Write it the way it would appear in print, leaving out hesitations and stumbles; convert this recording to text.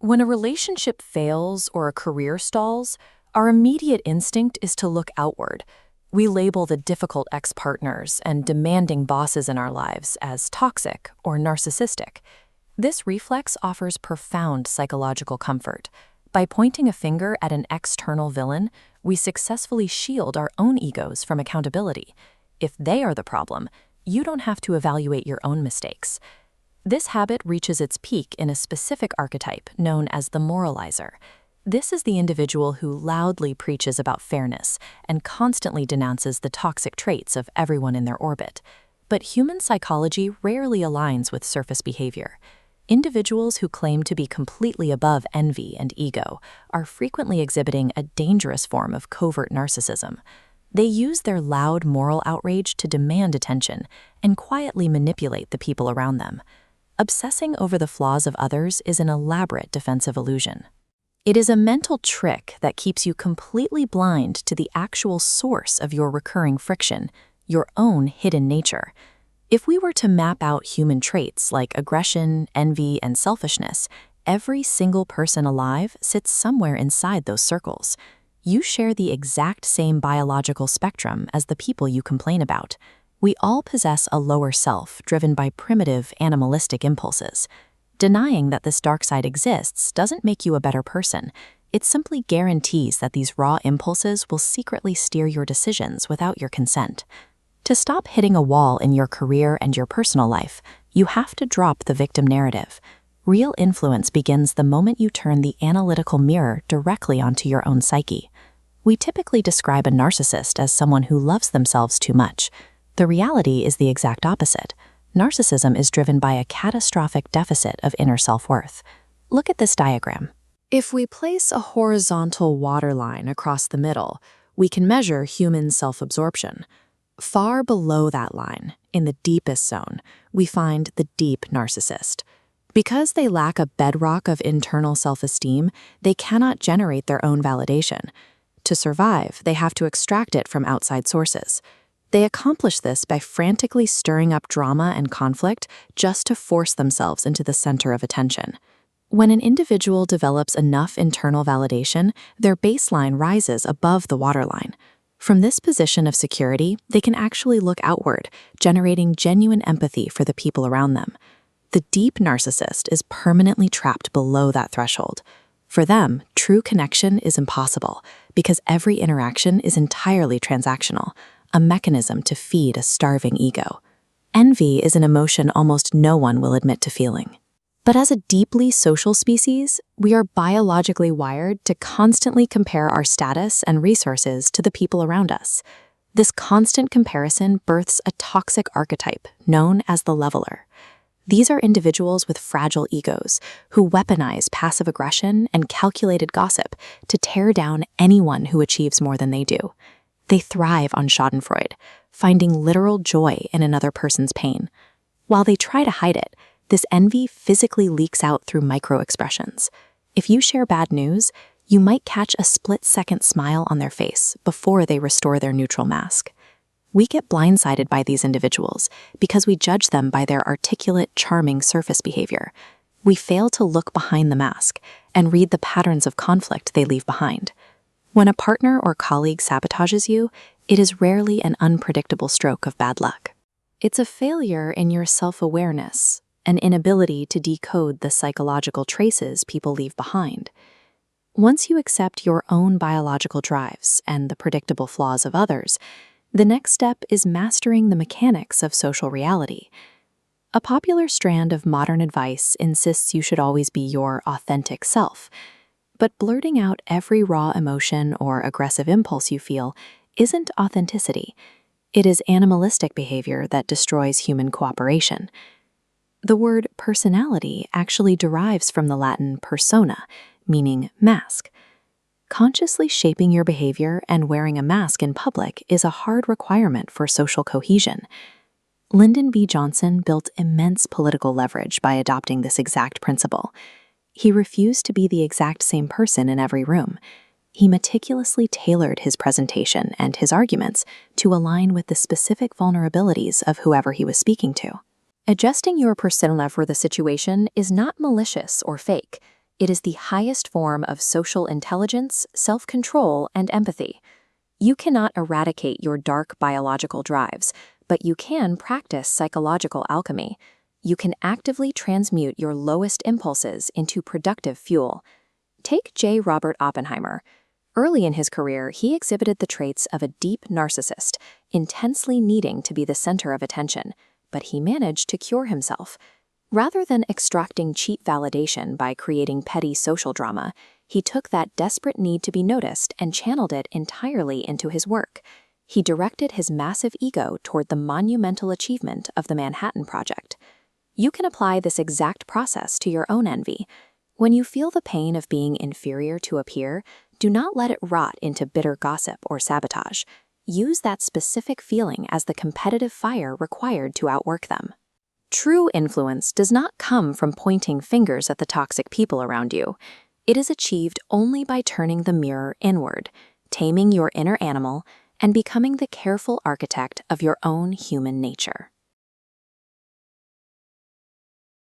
When a relationship fails or a career stalls, our immediate instinct is to look outward. We label the difficult ex-partners and demanding bosses in our lives as toxic or narcissistic. This reflex offers profound psychological comfort. By pointing a finger at an external villain, we successfully shield our own egos from accountability. If they are the problem, you don't have to evaluate your own mistakes. This habit reaches its peak in a specific archetype known as the moralizer. This is the individual who loudly preaches about fairness and constantly denounces the toxic traits of everyone in their orbit. But human psychology rarely aligns with surface behavior. Individuals who claim to be completely above envy and ego are frequently exhibiting a dangerous form of covert narcissism. They use their loud moral outrage to demand attention and quietly manipulate the people around them. Obsessing over the flaws of others is an elaborate defensive illusion. It is a mental trick that keeps you completely blind to the actual source of your recurring friction, your own hidden nature. If we were to map out human traits like aggression, envy, and selfishness, every single person alive sits somewhere inside those circles. You share the exact same biological spectrum as the people you complain about. We all possess a lower self driven by primitive, animalistic impulses. Denying that this dark side exists doesn't make you a better person. It simply guarantees that these raw impulses will secretly steer your decisions without your consent. To stop hitting a wall in your career and your personal life, you have to drop the victim narrative. Real influence begins the moment you turn the analytical mirror directly onto your own psyche. We typically describe a narcissist as someone who loves themselves too much. The reality is the exact opposite. Narcissism is driven by a catastrophic deficit of inner self-worth. Look at this diagram. If we place a horizontal waterline across the middle, we can measure human self-absorption. Far below that line, in the deepest zone, we find the deep narcissist. Because they lack a bedrock of internal self-esteem, they cannot generate their own validation. To survive, they have to extract it from outside sources. They accomplish this by frantically stirring up drama and conflict just to force themselves into the center of attention. When an individual develops enough internal validation, their baseline rises above the waterline. From this position of security, they can actually look outward, generating genuine empathy for the people around them. The deep narcissist is permanently trapped below that threshold. For them, true connection is impossible because every interaction is entirely transactional, a mechanism to feed a starving ego. Envy is an emotion almost no one will admit to feeling. But as a deeply social species, we are biologically wired to constantly compare our status and resources to the people around us. This constant comparison births a toxic archetype known as the leveler. These are individuals with fragile egos who weaponize passive aggression and calculated gossip to tear down anyone who achieves more than they do. They thrive on schadenfreude, finding literal joy in another person's pain. While they try to hide it, this envy physically leaks out through micro-expressions. If you share bad news, you might catch a split-second smile on their face before they restore their neutral mask. We get blindsided by these individuals because we judge them by their articulate, charming surface behavior. We fail to look behind the mask and read the patterns of conflict they leave behind. When a partner or colleague sabotages you, it is rarely an unpredictable stroke of bad luck. It's a failure in your self-awareness, an inability to decode the psychological traces people leave behind. Once you accept your own biological drives and the predictable flaws of others, the next step is mastering the mechanics of social reality. A popular strand of modern advice insists you should always be your authentic self. But blurting out every raw emotion or aggressive impulse you feel isn't authenticity. It is animalistic behavior that destroys human cooperation. The word personality actually derives from the Latin persona, meaning mask. Consciously shaping your behavior and wearing a mask in public is a hard requirement for social cohesion. Lyndon B. Johnson built immense political leverage by adopting this exact principle. He refused to be the exact same person in every room. He meticulously tailored his presentation and his arguments to align with the specific vulnerabilities of whoever he was speaking to. Adjusting your persona for the situation is not malicious or fake. It is the highest form of social intelligence, self-control, and empathy. You cannot eradicate your dark biological drives, but you can practice psychological alchemy. You can actively transmute your lowest impulses into productive fuel. Take J. Robert Oppenheimer. Early in his career, he exhibited the traits of a deep narcissist, intensely needing to be the center of attention, but he managed to cure himself. Rather than extracting cheap validation by creating petty social drama, he took that desperate need to be noticed and channeled it entirely into his work. He directed his massive ego toward the monumental achievement of the Manhattan Project. You can apply this exact process to your own envy. When you feel the pain of being inferior to a peer, do not let it rot into bitter gossip or sabotage. Use that specific feeling as the competitive fire required to outwork them. True influence does not come from pointing fingers at the toxic people around you. It is achieved only by turning the mirror inward, taming your inner animal, and becoming the careful architect of your own human nature.